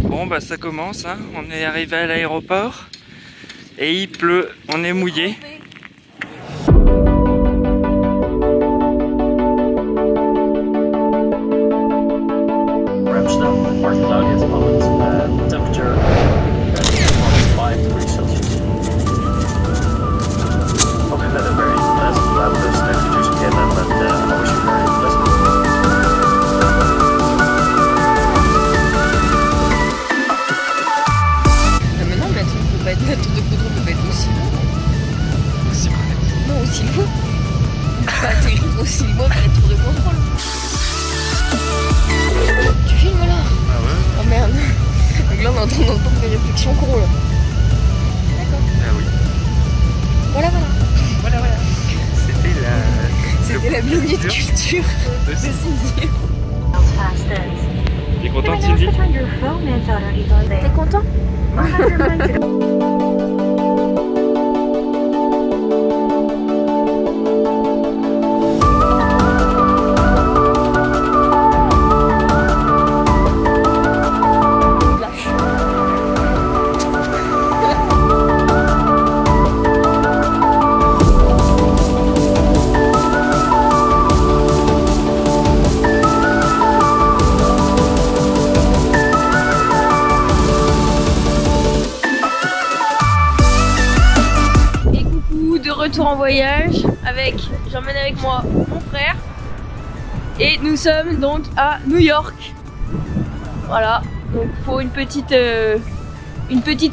Bon bah ça commence, hein. On est arrivé à l'aéroport et il pleut, on est mouillé. Aussi loin que la tour de contrôle. Tu filmes là? Ah ouais. Oh merde. Donc là on est en train d'entendre des réflexions gros là. D'accord. Ah oui. Voilà. C'était la minute culture de Cindy. T'es contente Cindy? T'es content? Retour en voyage j'emmène avec moi mon frère et nous sommes donc à New York. Voilà, donc pour une petite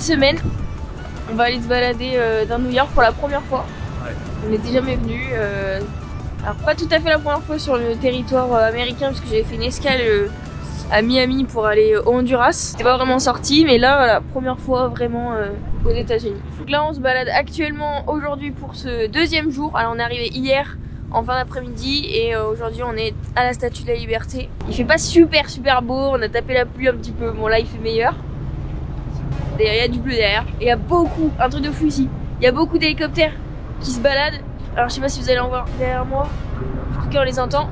semaine on va aller se balader dans New York pour la première fois. Ouais. On n'était jamais venu, alors pas tout à fait la première fois sur le territoire américain parce que j'avais fait une escale à Miami pour aller au Honduras. C'était pas vraiment sorti, mais là, voilà, première fois vraiment aux États-Unis. Donc là, on se balade actuellement aujourd'hui pour ce deuxième jour. Alors, on est arrivé hier en fin d'après-midi et aujourd'hui, on est à la Statue de la Liberté. Il fait pas super beau, on a tapé la pluie un petit peu. Bon, là, il fait meilleur. D'ailleurs, il y a du bleu derrière. Et il y a beaucoup, un truc de fou ici. Il y a beaucoup d'hélicoptères qui se baladent. Alors, je sais pas si vous allez en voir derrière moi. En tout cas, on les entend.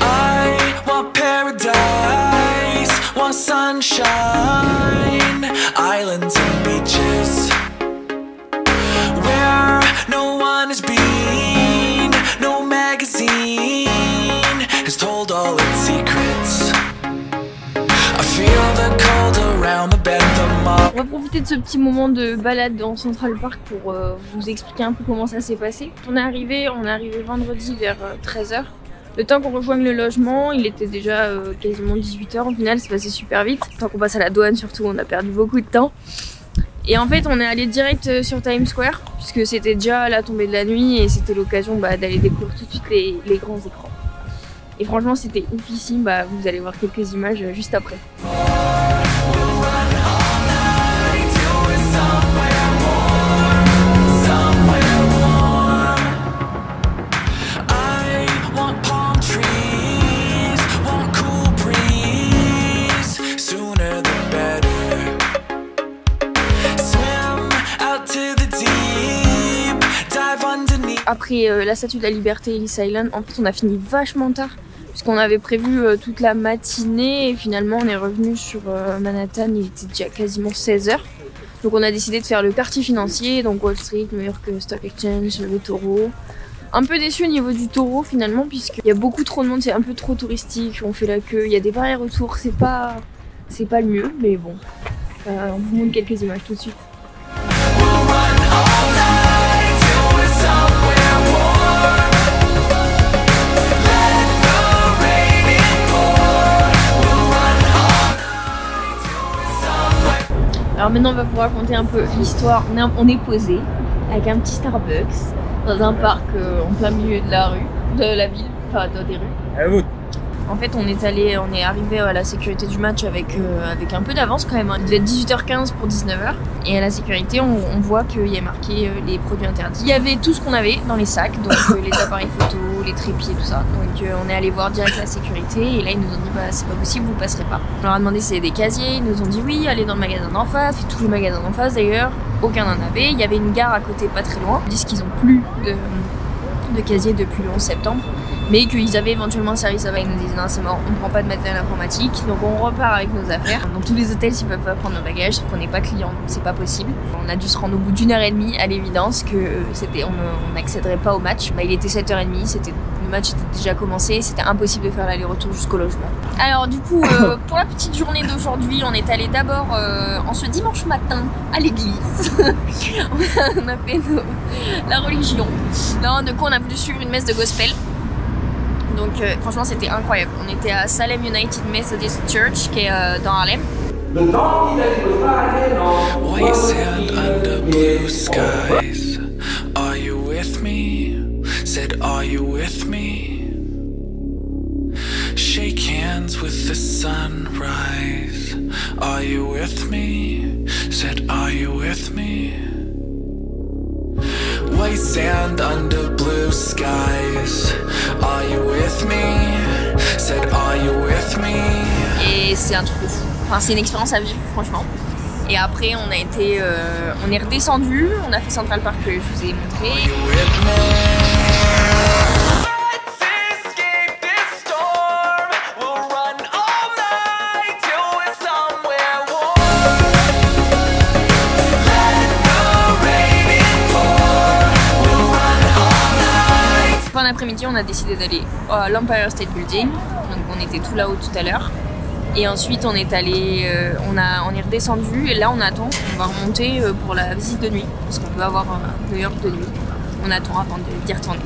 I want paradise, want sunshine, islands and beaches, where no one has been, no magazine has told all its secrets. I feel the cold around the bend, the mob. On va profiter de ce petit moment de balade dans Central Park pour vous expliquer un peu comment ça s'est passé. On est arrivé vendredi vers 13 h. Le temps qu'on rejoigne le logement, il était déjà quasiment 18 h. Au final, c'est passé super vite. Le temps qu'on passe à la douane, surtout, on a perdu beaucoup de temps. Et en fait, on est allé direct sur Times Square, puisque c'était déjà la tombée de la nuit et c'était l'occasion d'aller découvrir tout de suite les grands écrans. Et franchement, c'était oufissime. Vous allez voir quelques images juste après. Après la Statue de la Liberté et Ellis Island, en fait on a fini vachement tard puisqu'on avait prévu toute la matinée et finalement on est revenu sur Manhattan, il était déjà quasiment 16 h. Donc on a décidé de faire le quartier financier, donc Wall Street, New York Stock Exchange, le Taureau. Un peu déçu au niveau du Taureau finalement puisqu'il y a beaucoup trop de monde, c'est un peu trop touristique, on fait la queue, il y a des barrières autour, c'est pas le mieux, mais bon, on vous montre quelques images tout de suite. Alors maintenant on va vous raconter un peu l'histoire. On est posé avec un petit Starbucks dans un parc en plein milieu de la ville, enfin des rues. En fait on est arrivé à la sécurité du match avec un peu d'avance quand même, hein. Il devait être 18h15 pour 19 h et à la sécurité on voit qu'il y a marqué les produits interdits. Il y avait tout ce qu'on avait dans les sacs, donc les appareils photo, les trépieds, tout ça. Donc on est allé voir direct la sécurité et là ils nous ont dit c'est pas possible, vous passerez pas. On leur a demandé si c'était des casiers, ils nous ont dit oui, allez dans le magasin d'en face, et tous les magasins d'en face d'ailleurs, aucun n'en avait. Il y avait une gare à côté pas très loin, ils disent qu'ils ont plus de casiers depuis le 11 septembre. mais qu'ils avaient éventuellement un service avant. Ils nous disent non, c'est mort, on prend pas de matériel informatique, donc on repart avec nos affaires. Dans tous les hôtels, ils peuvent pas prendre nos bagages, sauf qu'on n'est pas client, donc c'est pas possible. On a dû se rendre au bout d'1h30 à l'évidence que on n'accéderait pas au match. Bah, il était 7h30, le match était déjà commencé, c'était impossible de faire l'aller-retour jusqu'au logement. Alors du coup, pour la petite journée d'aujourd'hui, on est allé d'abord en ce dimanche matin à l'église. On a fait la religion. Non, de coup on a voulu suivre une messe de gospel. Donc franchement c'était incroyable. On était à Salem United Methodist Church qui est dans Harlem. White sand under blue skies. Are you with me? Said, are you with me? Shake hands with the sunrise. Are you with me? Said, are you with me? White sand under blue skies. Are you with me? Said, are you with me? Et c'est un truc de fou. Enfin, c'est une expérience à vivre, franchement. Et après, on est redescendu, on a fait Central Park que je vous ai montré. Fin d'après-midi, on a décidé d'aller à l'Empire State Building, donc on était tout là-haut tout à l'heure. Et ensuite on est allé, on est redescendu et là on attend, on va remonter pour la visite de nuit, parce qu'on peut avoir New York de nuit. On attend avant d'y retourner.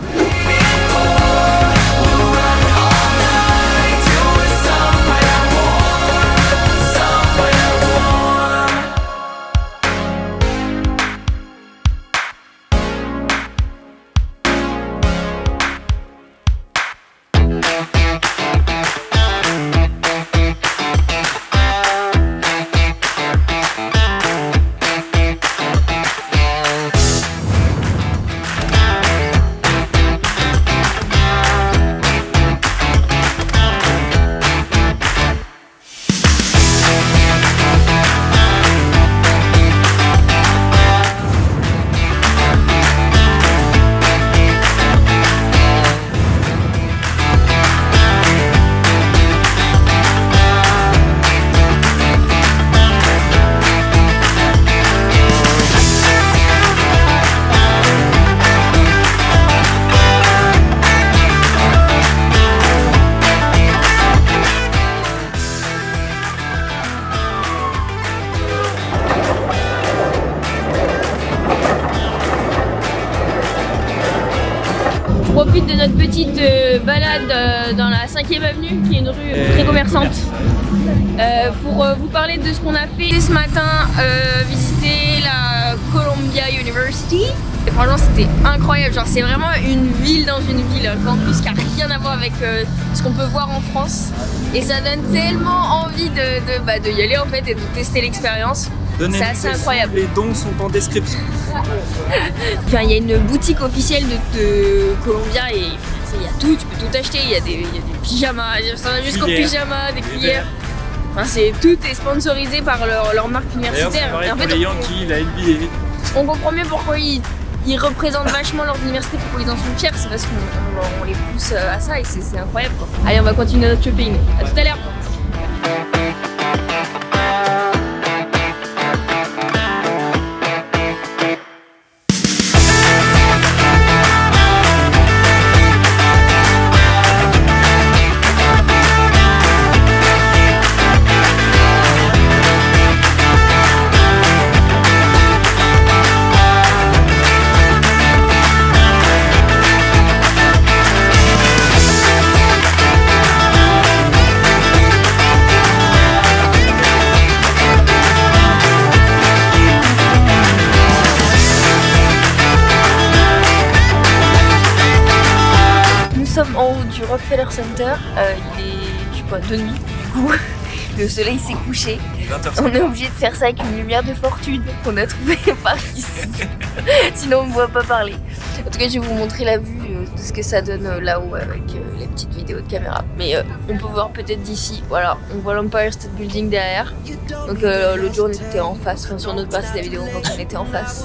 On profite de notre petite balade dans la 5e avenue, qui est une rue très commerçante, pour vous parler de ce qu'on a fait ce matin, visiter la Columbia University. Et franchement c'était incroyable, genre c'est vraiment une ville dans une ville, en plus qui n'a rien à voir avec ce qu'on peut voir en France. Et ça donne tellement envie de y aller en fait et de tester l'expérience. C'est assez incroyable. Les dons sont en description. Enfin, il y a une boutique officielle de Columbia et il y a tout, tu peux tout acheter. Il y a des pyjamas, jusqu'aux pyjamas, des cuillères. Enfin, tout est sponsorisé par leur marque universitaire. Et en fait, les Yankees, la NBA. On comprend mieux pourquoi ils représentent vachement leur université, pourquoi ils en sont fiers. C'est parce qu'on les pousse à ça et c'est incroyable quoi. Allez, on va continuer notre shopping. À tout à l'heure. En haut du Rockefeller Center, il est, je sais pas, de nuit, du coup, le soleil s'est couché. On est obligé de faire ça avec une lumière de fortune qu'on a trouvée par ici, sinon on ne voit pas parler. En tout cas, je vais vous montrer la vue de ce que ça donne là-haut avec les petites vidéos de caméra. Mais on peut voir peut-être d'ici, voilà, on voit l'Empire State Building derrière. Donc l'autre jour on était en face, enfin sur notre partie de la vidéo on voit qu'on était en face.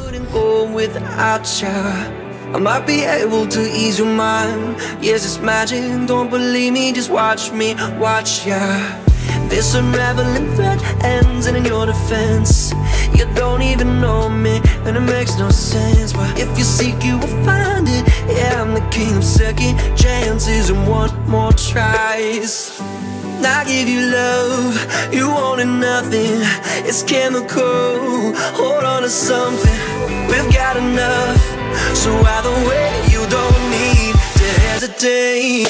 I might be able to ease your mind. Yes, it's magic, don't believe me, just watch me, watch, yeah. This unraveling thread ends in your defense. You don't even know me, and it makes no sense. But if you seek, you will find it. Yeah, I'm the king of second chances and one more tries. I give you love, you wanted nothing. It's chemical, hold on to something. We've got enough, so either way you don't need to hesitate.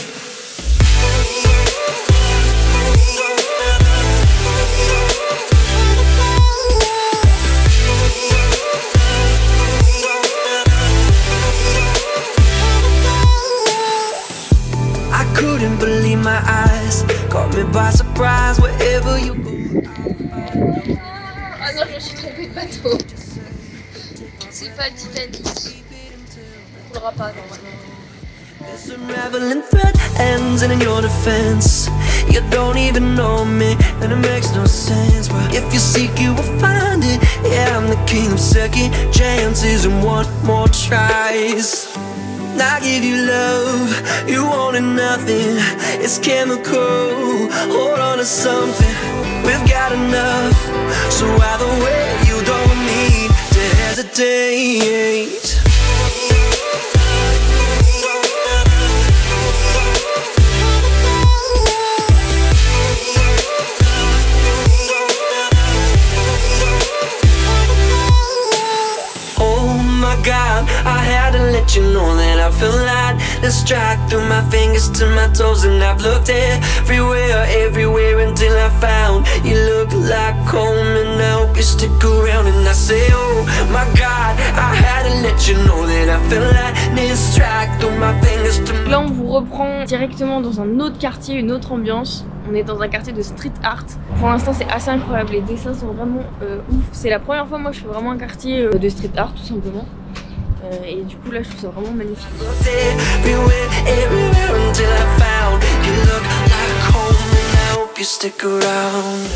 I couldn't believe my eyes, caught me by surprise wherever you go. Ah non, je me suis trompée de bateau. C'est pas Titanic. On coulera pas normalement. This unraveling thread ends in your defense. You don't even know me, and it makes no sense. But if you seek, you will find it. Yeah, I'm the king of second chances and one more tries. I give you love, you wanted nothing. It's chemical, hold on to something. We've got enough, so either way you don't need to hesitate. God, I had to let you know that I feel light. Let's strike through my fingers to my toes, and I've looked everywhere, everywhere until I found you. Look like home, and I hope you stick around. And I say, oh my God, I had to let you know that I feel light. Let's strike through my fingers to my... Là, on vous reprend directement dans un autre quartier, une autre ambiance. On est dans un quartier de street art. Pour l'instant, c'est assez incroyable. Les dessins sont vraiment ouf. C'est la première fois, moi, je fais vraiment un quartier de street art, tout simplement. Et du coup, là, je trouve ça vraiment magnifique. You look like home, and I hope you stick around.